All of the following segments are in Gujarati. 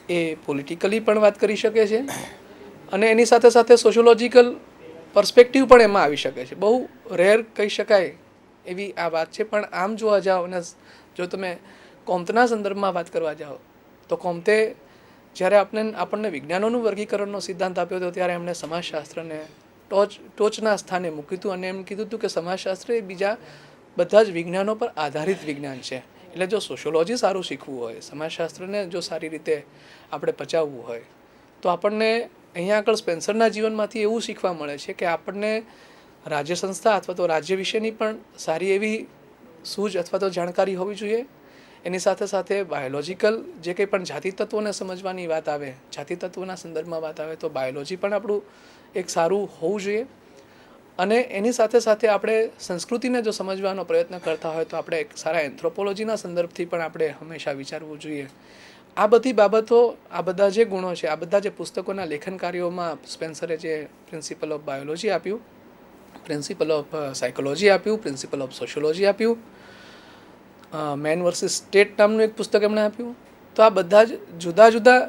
એ પોલિટિકલી પણ વાત કરી શકે છે અને એની સાથે સાથે સોશિયોલોજીકલ પર્સપેક્ટિવ પણ એમાં આવી શકે છે. બહુ રેર કહી શકાય એવી આ વાત છે. પણ આમ જોવા જાઓ અને જો તમે કોમ્તના સંદર્ભમાં વાત કરવા જાઓ તો કોમ્તે જ્યારે આપણને વિજ્ઞાનોનું વર્ગીકરણનો સિદ્ધાંત આપ્યો હતો ત્યારે એમણે સમાજશાસ્ત્રને ટોચના સ્થાને મૂક્યું હતું અને એમ કીધું હતું કે સમાજશાસ્ત્ર એ બીજા બધા જ વિજ્ઞાનો પર આધારિત વિજ્ઞાન છે. એટલે જો સોશિયોલોજી સારું શીખવું હોય, સમાજશાસ્ત્રને જો સારી રીતે આપણે પચાવવું હોય તો આપણને અહીંયા આગળ સ્પેન્સરના જીવનમાંથી એવું શીખવા મળે છે કે આપણને રાજ્ય સંસ્થા અથવા તો રાજ્ય વિશેની પણ સારી એવી સૂઝ અથવા તો જાણકારી હોવી જોઈએ. એની સાથે સાથે બાયોલોજીકલ જે કંઈ પણ જાતિ તત્વોને સમજવાની વાત આવે, જાતિ તત્વોના સંદર્ભમાં વાત આવે તો બાયોલોજી પણ આપણું એક સારું હોવું જોઈએ. અને એની સાથે સાથે આપણે સંસ્કૃતિને જો સમજવાનો પ્રયત્ન કરતા હોય તો આપણે એક સારા એન્થ્રોપોલોજીના સંદર્ભથી પણ આપણે હંમેશા વિચારવું જોઈએ. આ બધી બાબતો, આ બધા જે ગુણો છે, આ બધા જે પુસ્તકોના લેખન કાર્યોમાં સ્પેન્સરે જે પ્રિન્સિપલ ઓફ બાયોલોજી આપ્યું, પ્રિન્સિપલ ઓફ સાયકોલોજી આપ્યું, પ્રિન્સિપલ ઓફ સોશિયોલોજી આપ્યું, મેન વર્સિસ સ્ટેટ નામનું એક પુસ્તક એમણે આપ્યું. તો આ બધા જ જુદા જુદા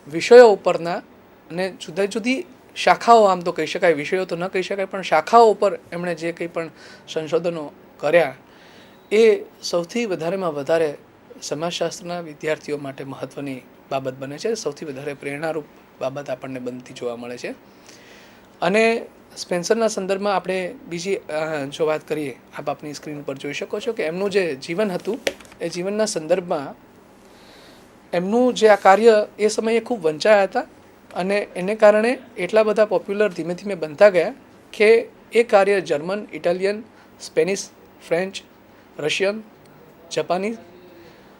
વિષયો ઉપરના અને જુદી જુદી શાખાઓ, આમ તો કહી શકાય, વિષયો તો ન કહી શકાય, પણ શાખાઓ ઉપર એમણે જે કંઈ પણ સંશોધનો કર્યા એ સૌથી વધારેમાં વધારે સમાજશાસ્ત્રના વિદ્યાર્થીઓ માટે મહત્ત્વની બાબત બને છે. સૌથી વધારે પ્રેરણારૂપ બાબત આપણને બનતી જોવા મળે છે. અને સ્પેન્સરના સંદર્ભમાં આપણે બીજી જો વાત કરીએ, આપ આપની સ્ક્રીન ઉપર જોઈ શકો છો કે એમનું જે જીવન હતું એ જીવનના સંદર્ભમાં એમનું જે આ કાર્ય એ સમયે ખૂબ વંચાયા હતા અને એને કારણે એટલા બધા પોપ્યુલર ધીમે ધીમે બનતા ગયા કે એ કાર્ય German, Italian, Spanish, French, Russian, Japanese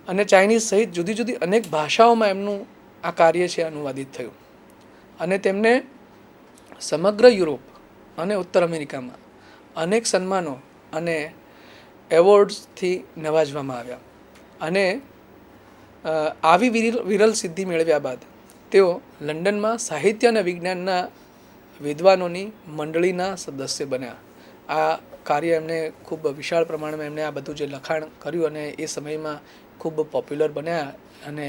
અને ચાઇનીઝ સહિત જુદી જુદી અનેક ભાષાઓમાં એમનું આ કાર્ય છે અનુવાદિત થયું. અને તેમને સમગ્ર યુરોપ અને ઉત્તર અમેરિકામાં અનેક સન્માનો અને એવોર્ડ્સથી નવાજવામાં આવ્યા. અને આવી વિરલ સિદ્ધિ મેળવ્યા બાદ તેઓ લંડનમાં સાહિત્ય અને વિજ્ઞાનના વિદ્વાનોની મંડળીના સદસ્ય બન્યા. આ કાર્ય એમને ખૂબ વિશાળ પ્રમાણમાં એમણે આ બધું જે લખાણ કર્યું અને એ સમયમાં ખૂબ પોપ્યુલર બન્યા અને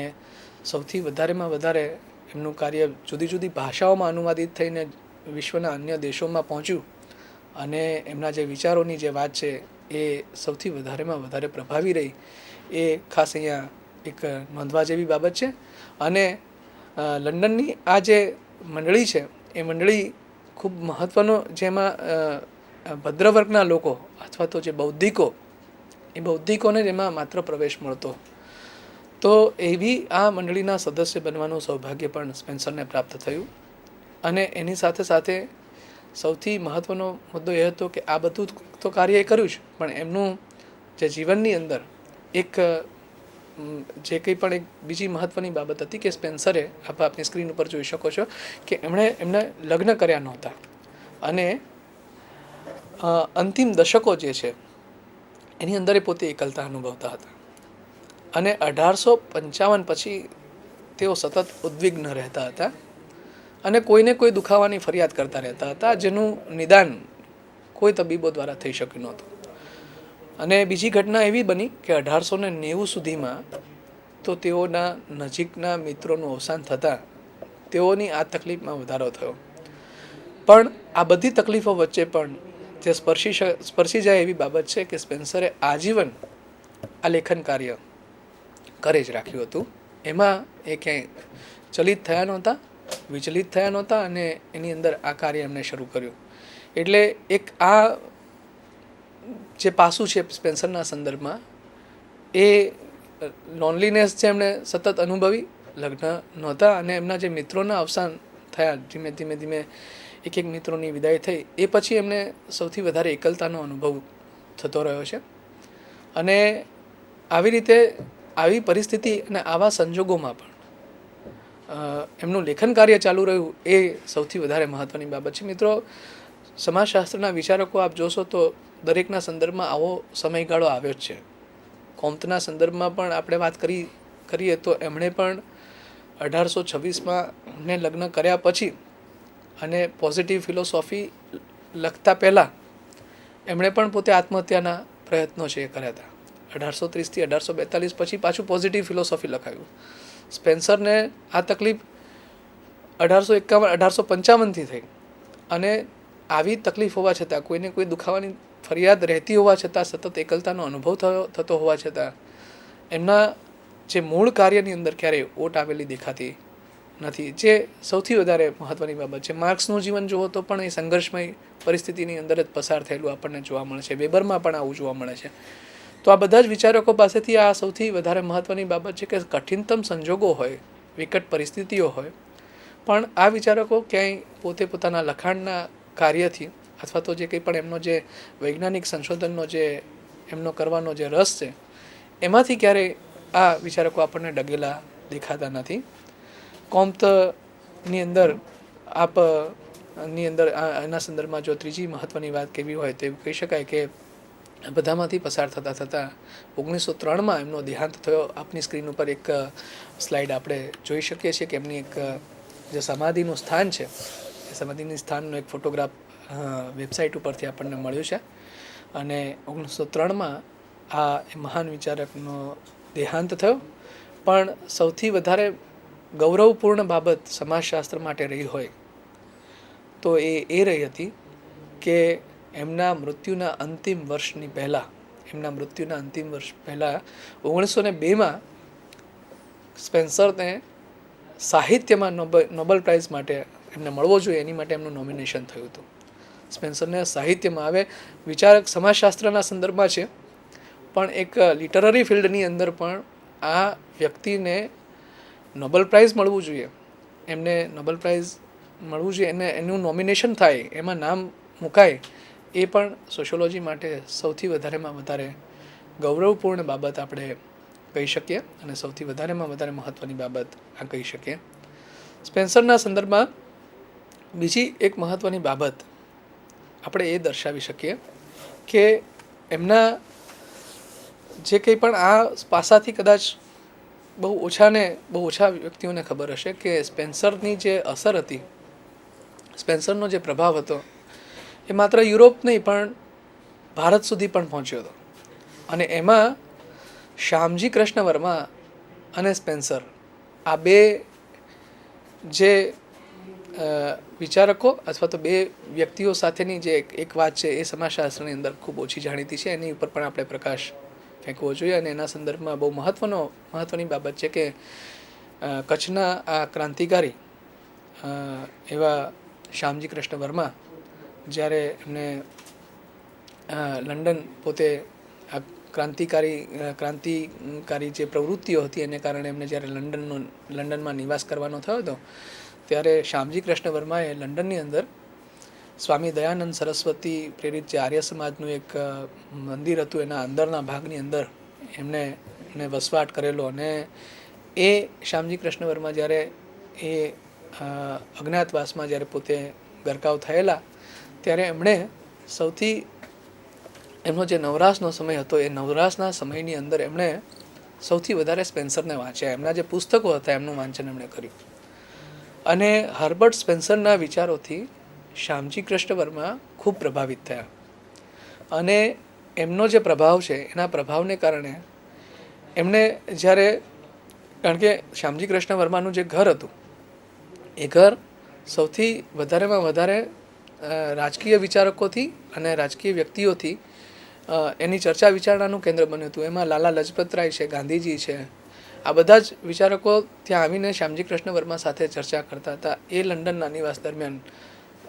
સૌથી વધારેમાં વધારે એમનું કાર્ય જુદી જુદી ભાષાઓમાં અનુવાદિત થઈને વિશ્વના અન્ય દેશોમાં પહોંચ્યું. અને એમના જે વિચારોની જે વાત છે એ સૌથી વધારેમાં વધારે પ્રભાવી રહી. એ ખાસ અહીંયા એક નોંધવા જેવી બાબત છે. અને લંડનની આ જે મંડળી છે એ મંડળી ખૂબ મહત્ત્વનો, જેમાં ભદ્ર વર્ગના લોકો અથવા તો જે બૌદ્ધિકો, એ બૌદ્ધિકોને જ એમાં માત્ર પ્રવેશ મળતો. તો એવી આ મંડળીના સદસ્ય બનવાનું સૌભાગ્ય પણ સ્પેન્સરને પ્રાપ્ત થયું. અને એની સાથે સાથે સૌથી મહત્ત્વનો મુદ્દો એ હતો કે આ બધું તો કાર્ય એ કર્યું જ, પણ એમનું જે જીવનની અંદર એક જે કંઈ પણ એક બીજી મહત્ત્વની બાબત હતી કે સ્પેન્સરે, આપ આપની સ્ક્રીન ઉપર જોઈ શકો છો કે એમને લગ્ન કર્યા નહોતા. અને અંતિમ દશકો જે છે એની અંદર એ પોતે એકલતા અનુભવતા હતા. અને 1855 પછી તેઓ સતત ઉદ્વિગ્ન રહેતા હતા અને કોઈને કોઈ દુખાવાની ફરિયાદ કરતા રહેતા હતા, જેનું નિદાન કોઈ તબીબો દ્વારા થઈ શક્યું નહોતું. અને બીજી ઘટના એવી બની કે 1890 સુધીમાં તો તેઓના નજીકના મિત્રોનું અવસાન થતાં તેઓની આ તકલીફમાં વધારો થયો. પણ આ બધી તકલીફો વચ્ચે પણ જે સ્પર્શી જાય એવી બાબત છે કે સ્પેન્સરે આજીવન આ લેખન કાર્ય કરે જ રાખ્યું હતું. એમાં એ ક્યાંય ચલિત થયા નહોતા, વિચલિત થયા નહોતા અને એની અંદર આ કાર્ય એમણે શરૂ કર્યું. એટલે એક આ જે પાસું છે સ્પેન્સરના સંદર્ભમાં, એ લોનલીનેસ છે એમણે સતત અનુભવી, લગ્ન નહોતા અને એમના જે મિત્રોના અવસાન થયા, ધીમે ધીમે ધીમે એક એક મિત્રોની વિદાય થઈ, એ પછી એમને સૌથી વધારે એકલતાનો અનુભવ થતો રહ્યો છે. અને આવી રીતે આવી પરિસ્થિતિ અને આવા સંજોગોમાં પણ એમનું લેખન કાર્ય ચાલુ રહ્યું એ સૌથી વધારે મહત્ત્વની બાબત છે. મિત્રો, સમાજશાસ્ત્રના વિચારકો આપ જોશો તો દરેકના સંદર્ભમાં આવો સમયગાળો આવ્યો જ છે. કોમ્તના સંદર્ભમાં પણ આપણે વાત કરીએ તો એમણે પણ 1826માં ને લગ્ન કર્યા પછી અને પોઝિટિવ ફિલોસોફી લખતા પહેલાં એમણે પણ પોતે આત્મહત્યાના પ્રયત્નો છે એ કર્યા હતા. 1830થી 1842 પછી પાછું પોઝિટિવ ફિલોસોફી લખાયું. સ્પેન્સરને આ તકલીફ 1855-1855થી થઈ, અને આવી તકલીફ હોવા છતાં, કોઈને કોઈ દુખાવાની ફરિયાદ રહેતી હોવા છતાં, સતત એકલતાનો અનુભવ થતો હોવા છતાં એમના જે મૂળ કાર્યની અંદર ક્યારેય ઓટ આવેલી દેખાતી નથી, જે સૌથી વધારે મહત્ત્વની બાબત છે. માર્ક્સનું જીવન જુઓ તો પણ એ સંઘર્ષમય પરિસ્થિતિની અંદર જ પસાર થયેલું આપણને જોવા મળે છે. વેબરમાં પણ આવું જોવા મળે છે. તો આ બધા જ વિચારકો પાસેથી આ સૌથી વધારે મહત્ત્વની બાબત છે કે કઠિનતમ સંજોગો હોય, વિકટ પરિસ્થિતિઓ હોય, પણ આ વિચારકો ક્યાંય પોતે પોતાના લખાણના કાર્યથી અથવા તો જે કંઈ પણ એમનો જે વૈજ્ઞાનિક સંશોધનનો જે એમનો કરવાનો જે રસ છે એમાંથી ક્યારેય આ વિચારકો આપણને ડગેલા દેખાતા નથી. કોમ્તની અંદર આપની અંદર એના સંદર્ભમાં જો ત્રીજી મહત્ત્વની વાત કહેવી હોય તો એવું કહી શકાય કે બધામાંથી પસાર થતાં 1903માં એમનો દેહાંત થયો. આપની સ્ક્રીન ઉપર એક સ્લાઇડ આપણે જોઈ શકીએ છીએ કે એમની એક જે સમાધિનું સ્થાન છે એ સમાધિની સ્થાનનો એક ફોટોગ્રાફ વેબસાઇટ ઉપરથી આપણને મળ્યું છે. અને 1903માં આ મહાન વિચારકનો દેહાંત થયો. પણ સૌથી વધારે ગૌરવપૂર્ણ બાબત સમાજશાસ્ત્ર માટે રહી હોય તો એ રહી હતી કે એમના મૃત્યુના અંતિમ વર્ષની પહેલાં 1902માં સ્પેન્સરને સાહિત્યમાં નોબેલ પ્રાઇઝ માટે એમને મળવો જોઈએ એની માટે એમનું નોમિનેશન થયું હતું. સ્પેન્સરને સાહિત્યમાં, હવે વિચારક સમાજશાસ્ત્રના સંદર્ભમાં છે, પણ એક લિટરરી ફિલ્ડની અંદર પણ આ વ્યક્તિને નોબેલ પ્રાઇઝ મળવું જોઈએ, એમને નોબેલ પ્રાઇઝ મળવું જોઈએ, એનું નોમિનેશન થાય, એમાં નામ મુકાય, એ પણ સોશિયોલોજી માટે સૌથી વધારેમાં વધારે ગૌરવપૂર્ણ બાબત આપણે કહી શકીએ અને સૌથી વધારેમાં વધારે મહત્ત્વની બાબત આ કહી શકીએ. સ્પેન્સરના સંદર્ભમાં બીજી એક મહત્ત્વની બાબત આપણે એ દર્શાવી શકીએ કે એમના જે કંઈ પણ આ પાસાથી કદાચ બહુ ઓછા વ્યક્તિઓને ખબર હશે કે સ્પેન્સરની જે અસર હતી, સ્પેન્સરનો જે પ્રભાવ હતો એ માત્ર યુરોપ નહીં પણ ભારત સુધી પણ પહોંચ્યો હતો. અને એમાં શ્યામજી કૃષ્ણ વર્મા અને સ્પેન્સર આ બે જે વિચારકો અથવા તો બે વ્યક્તિઓ સાથેની જે એક વાત છે એ સમાજશાસ્ત્રની અંદર ખૂબ ઓછી જાણીતી છે. એની ઉપર પણ આપણે પ્રકાશ ફેંકવો જોઈએ. અને એના સંદર્ભમાં બહુ મહત્ત્વની બાબત છે કે કચ્છના આ ક્રાંતિકારી એવા શ્યામજી કૃષ્ણ વર્મા જ્યારે એમને લંડન પોતે આ ક્રાંતિકારી જે પ્રવૃત્તિઓ હતી એને કારણે એમને જ્યારે લંડનમાં નિવાસ કરવાનો થયો હતો ત્યારે શ્યામજી કૃષ્ણ વર્માએ લંડનની અંદર સ્વામી દયાનંદ સરસ્વતી પ્રેરિત જે આર્ય સમાજનું એક મંદિર હતું એના અંદરના ભાગની અંદર એમને વસવાટ કરેલો. અને એ શ્યામજી કૃષ્ણ વર્મા જ્યારે એ અજ્ઞાતવાસમાં જ્યારે પોતે ગરકાવ થયેલા ત્યારે એમણે એમનો જે નવરાશનો સમય હતો એ નવરાશના સમયની અંદર એમણે સૌથી વધારે સ્પેન્સરને વાંચ્યા. એમના જે પુસ્તકો હતા એમનું વાંચન એમણે કર્યું. અને હર્બર્ટ સ્પેન્સરના વિચારોથી શ્યામજી કૃષ્ણ વર્મા ખૂબ પ્રભાવિત થયા. અને એમનો જે પ્રભાવ છે એના પ્રભાવને કારણે એમણે કારણ કે શ્યામજી કૃષ્ણ વર્માનું જે ઘર હતું એ ઘર સૌથી વધારેમાં વધારે રાજકીય વિચારકોથી અને રાજકીય વ્યક્તિઓથી એની ચર્ચા વિચારણાનું કેન્દ્ર બન્યું હતું. એમાં લાલા લજપતરાય છે, ગાંધીજી છે, આ બધા જ વિચારકો ત્યાં આવીને શ્યામજી કૃષ્ણ વર્મા સાથે ચર્ચા કરતા હતા. એ લંડનના નિવાસ દરમિયાન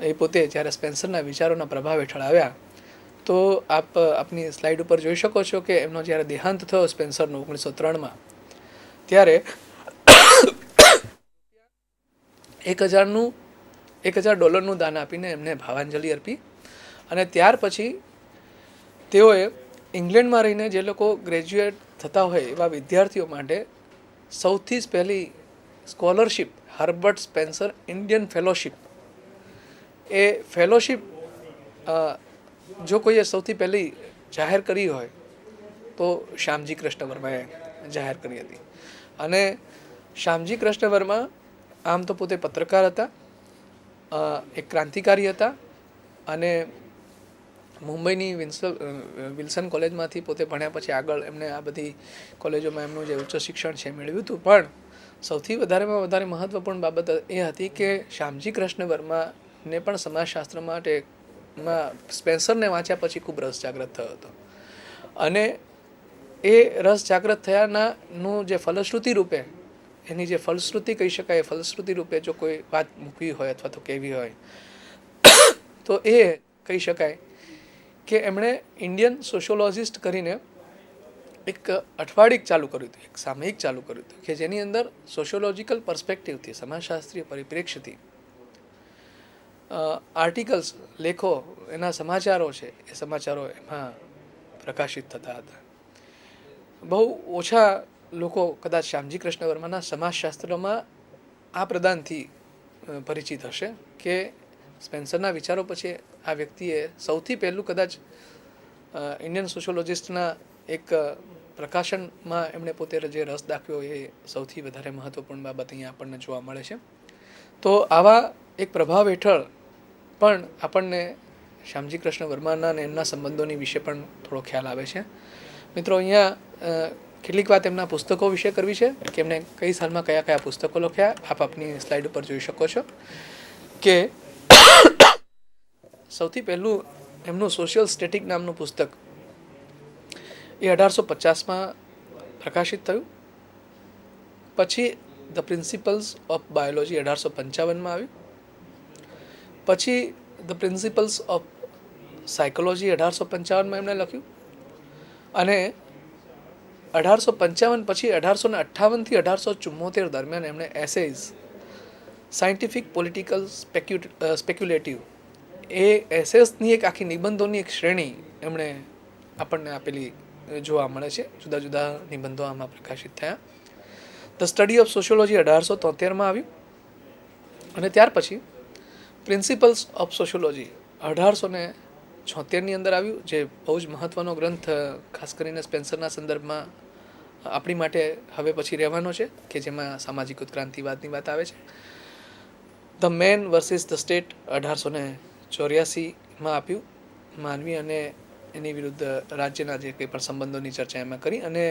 એ પોતે જ્યારે સ્પેન્સરના વિચારોના પ્રભાવ હેઠળ આવ્યા તો આપની સ્લાઇડ ઉપર જોઈ શકો છો કે એમનો જ્યારે દેહાંત થયો સ્પેન્સરનો 1903માં ત્યારે $1,000 દાન આપીને એમને ભાવાંજલિ અર્પી. અને ત્યાર પછી તેઓએ ઇંગ્લેન્ડમાં રહીને જે લોકો ગ્રેજ્યુએટ થતા હોય એવા વિદ્યાર્થીઓ માટે સૌથી પહેલી scholarship Herbert Spencer Indian fellowship, એ ફેલોશિપ જો કોઈએ સૌથી પહેલી જાહેર કરી હોય તો શ્યામજી કૃષ્ણ વર્માએ જાહેર કરી હતી. અને શ્યામજી કૃષ્ણ વર્મા આમ તો પોતે પત્રકાર હતા, એક ક્રાંતિકારી હતા અને મુંબઈની વિલ્સન કોલેજમાંથી પોતે ભણ્યા પછી આગળ એમને આ બધી કોલેજોમાં એમનું જે ઉચ્ચ શિક્ષણ છે મેળવ્યું હતું. પણ સૌથી વધારેમાં વધારે મહત્ત્વપૂર્ણ બાબત એ હતી કે શ્યામજી કૃષ્ણ વર્માને પણ સમાજશાસ્ત્ર માં સ્પેન્સરને વાંચ્યા પછી ખૂબ રસ જાગ્રત થયો હતો અને એ રસ જાગ્રત થયાનું જે ફલશ્રુતિ રૂપે એની જે ફલશ્રુતિ કહી શકાય ફલશ્રુતિ રૂપે જો કોઈ વાત મૂકવી હોય અથવા તો કહેવી હોય તો એ કહી શકાય કે એમણે ઇન્ડિયન સોશિયોલોજિસ્ટ કરીને એક અઠવાડિક ચાલુ કર્યું હતું, એક સામયિક ચાલુ કર્યું હતું કે જેની અંદર સોશિયોલોજિકલ પર્સ્પેક્ટિવથી સમાજશાસ્ત્રીય પરિપ્રેક્ષ્યથી આર્ટિકલ્સ લેખો એના સમાચારો છે એ સમાચારો એમાં પ્રકાશિત થતા હતા. બહુ ઓછા લોકો કદાચ શ્યામજી કૃષ્ણ વર્માના સમાજશાસ્ત્રમાં આ પ્રદાનથી પરિચિત હશે કે સ્પેન્સરના વિચારો પછી આ વ્યક્તિએ સૌથી પહેલું કદાચ ઇન્ડિયન સોશિયોલોજિસ્ટના એક પ્રકાશનમાં એમણે પોતે જે રસ દાખવ્યો એ સૌથી વધારે મહત્ત્વપૂર્ણ બાબત અહીંયા આપણને જોવા મળે છે. તો આવા એક પ્રભાવ હેઠળ પણ આપણને શ્યામજી કૃષ્ણ વર્માના અને એમના સંબંધોની વિશે પણ થોડો ખ્યાલ આવે છે. મિત્રો, અહીંયા કેટલીક વાત એમના પુસ્તકો વિશે કરવી છે કે એમણે કઈ સાલમાં કયા કયા પુસ્તકો લખ્યા. આપ આપની સ્લાઇડ ઉપર જોઈ શકો છો કે સૌથી પહેલું એમનું સોશિયલ સ્ટેટિક નામનું પુસ્તક એ 1850માં પ્રકાશિત થયું. પછી ધ પ્રિન્સિપલ્સ ઓફ બાયોલોજી 1855માં આવ્યું. પછી ધ પ્રિન્સિપલ્સ ઓફ સાયકોલોજી 1855માં એમણે લખ્યું અને 1855 પછી 1858થી 1874 દરમિયાન એમણે એસેઝ સાયન્ટિફિક પોલિટિકલ સ્પેક્યુલેટિવ એ એસેસની એક આખી નિબંધોની એક શ્રેણી એમણે આપણને આપેલી જોવા મળે છે. જુદા જુદા નિબંધો આમાં પ્રકાશિત થયા. ધ સ્ટડી ઓફ સોશિયોલોજી 1873માં આવ્યું અને ત્યાર પછી પ્રિન્સિપલ્સ ઓફ સોશિયોલોજી 1876ની અંદર આવ્યું, જે બહુ જ મહત્ત્વનો ગ્રંથ ખાસ કરીને સ્પેન્સરના સંદર્ભમાં આપણી માટે હવે પછી રહેવાનો છે કે જેમાં સામાજિક ઉત્ક્રાંતિવાદની વાત આવે છે. The man versus the state 1884માં આપ્યું. માનવી અને એની વિરુદ્ધ રાજ્યના જે કંઈ પણ સંબંધોની ચર્ચા એમાં કરી અને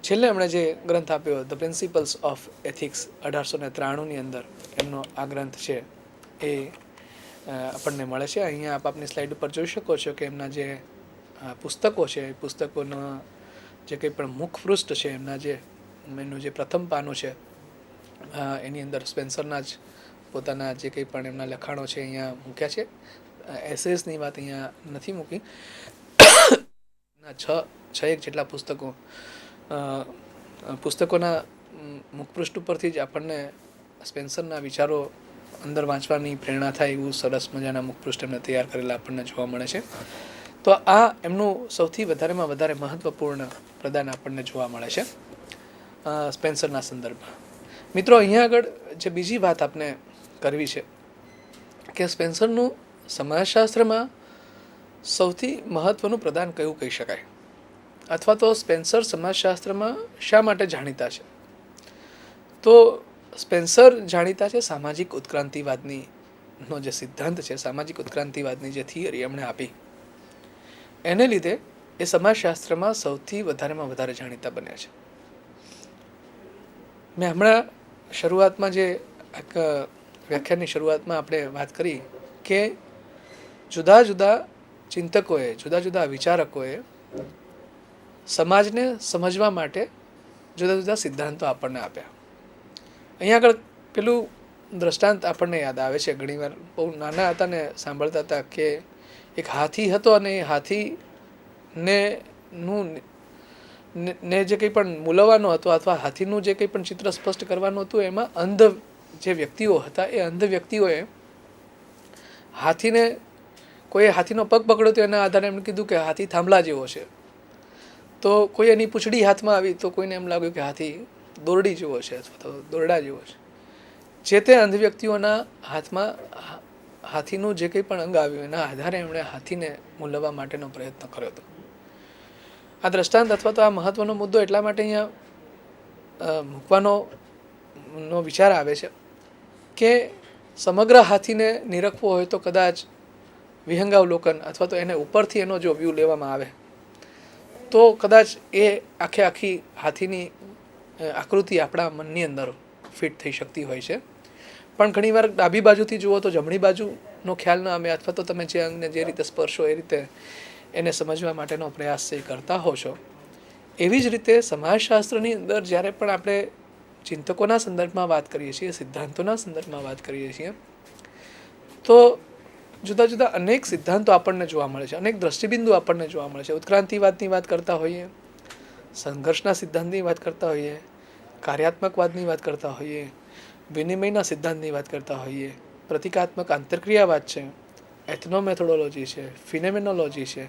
છેલ્લે એમણે જે ગ્રંથ આપ્યો ધ પ્રિન્સિપલ્સ ઓફ એથિક્સ 1893ની અંદર એમનો આ ગ્રંથ છે એ આપણને મળે છે. અહીંયા આપ આપની સ્લાઇડ ઉપર જોઈ શકો છો કે એમના જે પુસ્તકો છે એ પુસ્તકોના જે કંઈ પણ મુખપૃષ્ઠ છે એમનું જે પ્રથમ પાનું છે એની અંદર સ્પેન્સરના જ પોતાના જે કંઈ પણ એમના લખાણો છે અહીંયા મૂક્યા છે. એસેસની વાત અહીંયા નથી મૂકી. છ એક જેટલા પુસ્તકોના મુખપૃષ્ઠ ઉપરથી જ આપણને સ્પેન્સરના વિચારો અંદર વાંચવાની પ્રેરણા થાય એવું સરસ મજાના મુખપૃષ્ઠ એમને તૈયાર કરેલા આપણને જોવા મળે છે. તો આ એમનું સૌથી વધારેમાં વધારે મહત્ત્વપૂર્ણ પ્રદાન આપણને જોવા મળે છે સ્પેન્સરના સંદર્ભમાં. મિત્રો, અહીંયા આગળ જે બીજી વાત આપણે કરવી છે કે સ્પેન્સરનું સમાજશાસ્ત્રમાં સૌથી મહત્ત્વનું પ્રદાન કયું કહી શકાય અથવા તો સ્પેન્સર સમાજશાસ્ત્રમાં શા માટે જાણીતા છે? તો સ્પેન્સર જાણીતા છે સામાજિક ઉત્ક્રાંતિવાદનો જે સિદ્ધાંત છે, સામાજિક ઉત્ક્રાંતિવાદની જે થિયરી એમણે આપી એને લીધે એ સમાજશાસ્ત્રમાં સૌથી વધારેમાં વધારે જાણીતા બન્યા છે. મેં હમણાં શરૂઆતમાં જે વ્યાખ્યાનની શરૂઆતમાં આપણે વાત કરી કે જુદા જુદા ચિંતકોએ, જુદા જુદા વિચારકોએ સમાજને સમજવા માટે જુદા જુદા સિદ્ધાંતો આપણને આપ્યા. અહીંયા આગળ પેલું દ્રષ્ટાંત આપણને યાદ આવે છે. ઘણીવાર બહુ નાના હતા ને સાંભળતા હતા કે એક હાથી હતો અને એ હાથીને જે કંઈ પણ મૂલવવાનો હતો અથવા હાથીનું જે કંઈ પણ ચિત્ર સ્પષ્ટ કરવાનું હતું એમાં અંધ જે વ્યક્તિઓ હતા એ અંધ વ્યક્તિઓએ કોઈએ હાથીનો પગ પકડ્યો તો એના આધારે એમણે કીધું કે હાથી થાંભલા જેવો છે. તો કોઈ એની પૂંછડી હાથમાં આવી તો કોઈને એમ લાગ્યું કે હાથી દોરડી જેવો છે અથવા તો દોરડા જેવો છે. જે તે અંધ વ્યક્તિઓના હાથમાં હાથીનું જે કંઈ પણ અંગ આવ્યું એના આધારે એમણે હાથીને મૂલવવા માટેનો પ્રયત્ન કર્યો હતો. આ દ્રષ્ટાંત અથવા તો આ મહત્ત્વનો મુદ્દો એટલા માટે અહીંયા મૂકવાનો વિચાર આવે છે કે સમગ્ર હાથીને નિરખવો હોય તો કદાચ વિહંગાવલોકન અથવા તો એને ઉપરથી એનો જો વ્યૂ લેવામાં આવે તો કદાચ એ આખી હાથીની આકૃતિ આપણા મનની અંદર ફિટ થઈ શકતી હોય છે. પણ ઘણીવાર ડાબી બાજુથી જુઓ તો જમણી બાજુનો ખ્યાલ ન આવે, અથવા તો તમે જે અંગને જે રીતે સ્પર્શો એ રીતે એને સમજવા માટેનો પ્રયાસ છે કરતા હો છો. એવી જ રીતે સમાજશાસ્ત્રની અંદર જ્યારે પણ આપણે ચિંતકોના સંદર્ભમાં વાત કરીએ છીએ, સિદ્ધાંતોના સંદર્ભમાં વાત કરીએ છીએ, તો જુદા જુદા અનેક સિદ્ધાંતો આપણને જોવા મળે છે, અનેક દ્રષ્ટિબિંદુ આપણને જોવા મળે છે. ઉત્ક્રાંતિવાદની વાત કરતા હોઈએ, સંઘર્ષના સિદ્ધાંતની વાત કરતા હોઈએ, કાર્યાત્મકવાદની વાત કરતા હોઈએ, વિનિમયના સિદ્ધાંતની વાત કરતા હોઈએ, પ્રતિકાત્મક આંતરક્રિયાવાદ છે, એથનોમેથોડોલોજી છે, ફિનોમેનોલોજી છે,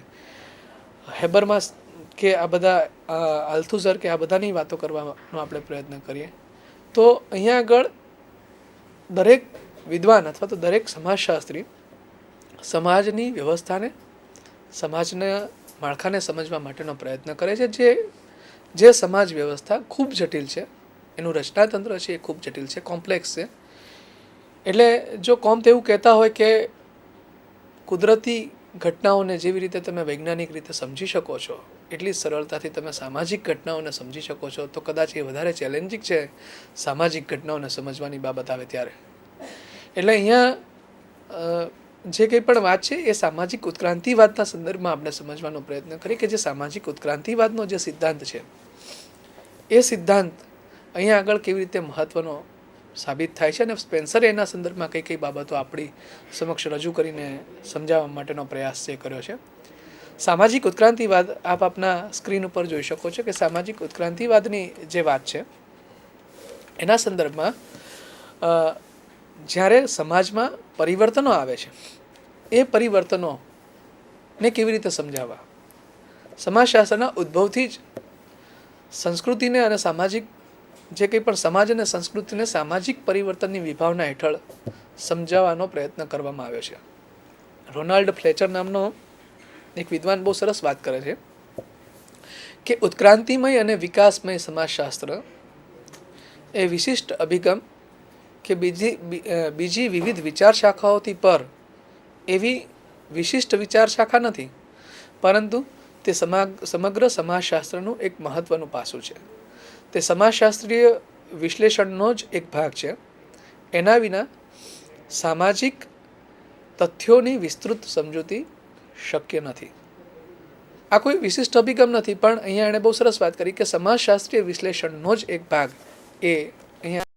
હેબરમાસ કે આ બધા આલ્થુઝર કે આ બધાની વાતો કરવાનો આપણે પ્રયત્ન કરીએ, તો અહીંયા આગળ દરેક વિદ્વાન અથવા તો દરેક સમાજશાસ્ત્રી સમાજની વ્યવસ્થાને, સમાજના માળખાને સમજવા માટેનો પ્રયત્ન કરે છે. જે સમાજ વ્યવસ્થા ખૂબ જટિલ છે, એનું રચનાતંત્ર છે એ ખૂબ જટિલ છે, કોમ્પ્લેક્સ છે. એટલે જો કોમ તેવું કહેતા હોય કે કુદરતી ઘટનાઓને જેવી રીતે તમે વૈજ્ઞાનિક રીતે સમજી શકો છો એટલી સરળતાથી તમે સામાજિક ઘટનાઓને સમજી શકો છો, તો કદાચ એ વધારે ચેલેન્જિંગ છે સામાજિક ઘટનાઓને સમજવાની બાબત આવે ત્યારે. એટલે અહીંયા જે કંઈ પણ વાત છે એ સામાજિક ઉત્ક્રાંતિવાદના સંદર્ભમાં આપણે સમજવાનો પ્રયત્ન કરીએ કે જે સામાજિક ઉત્ક્રાંતિવાદનો જે સિદ્ધાંત છે એ સિદ્ધાંત અહીંયા આગળ કેવી રીતે મહત્ત્વનો સાબિત થાય છે, અને સ્પેન્સરે એના સંદર્ભમાં કઈ કઈ બાબતો આપણી સમક્ષ રજૂ કરીને સમજાવવા માટેનો પ્રયાસ જે કર્યો છે. સામાજિક ઉત્ક્રાંતિવાદ આપ આપના સ્ક્રીન ઉપર જોઈ શકો છો કે સામાજિક ઉત્ક્રાંતિવાદની જે વાત છે એના સંદર્ભમાં જ્યારે સમાજમાં પરિવર્તનો આવે છે એ પરિવર્તનોને કેવી રીતે સમજાવવા, સમાજશાસ્ત્રના ઉદ્ભવથી જ સંસ્કૃતિને અને સામાજિક જે કંઈ પણ સમાજ અને સંસ્કૃતિને સામાજિક પરિવર્તનની વિભાવના હેઠળ સમજાવવાનો પ્રયત્ન કરવામાં આવ્યો છે. રોનાલ્ડ ફ્લેચર નામનો એક વિદ્વાન બહુ સરસ વાત કરે છે કે ઉત્ક્રાંતિમય અને વિકાસમય સમાજશાસ્ત્ર એ વિશિષ્ટ અભિગમ કે બીજી વિવિધ વિચાર શાખાઓથી પર એવી વિશિષ્ટ વિચાર શાખા નથી, પરંતુ તે સમગ્ર સમાજશાસ્ત્રનું એક મહત્ત્વનું પાસું છે. તે સમાજશાસ્ત્રીય વિશ્લેષણનો જ એક ભાગ છે. એના વિના સામાજિક તથ્યોની વિસ્તૃત સમજૂતી શક્ય નથી. આ કોઈ વિશિષ્ટ અભિગમ નથી, પણ અહીંયા એણે બહુ સરસ વાત કરી કે સમાજશાસ્ત્રીય વિશ્લેષણનો જ એક ભાગ એ અહીંયા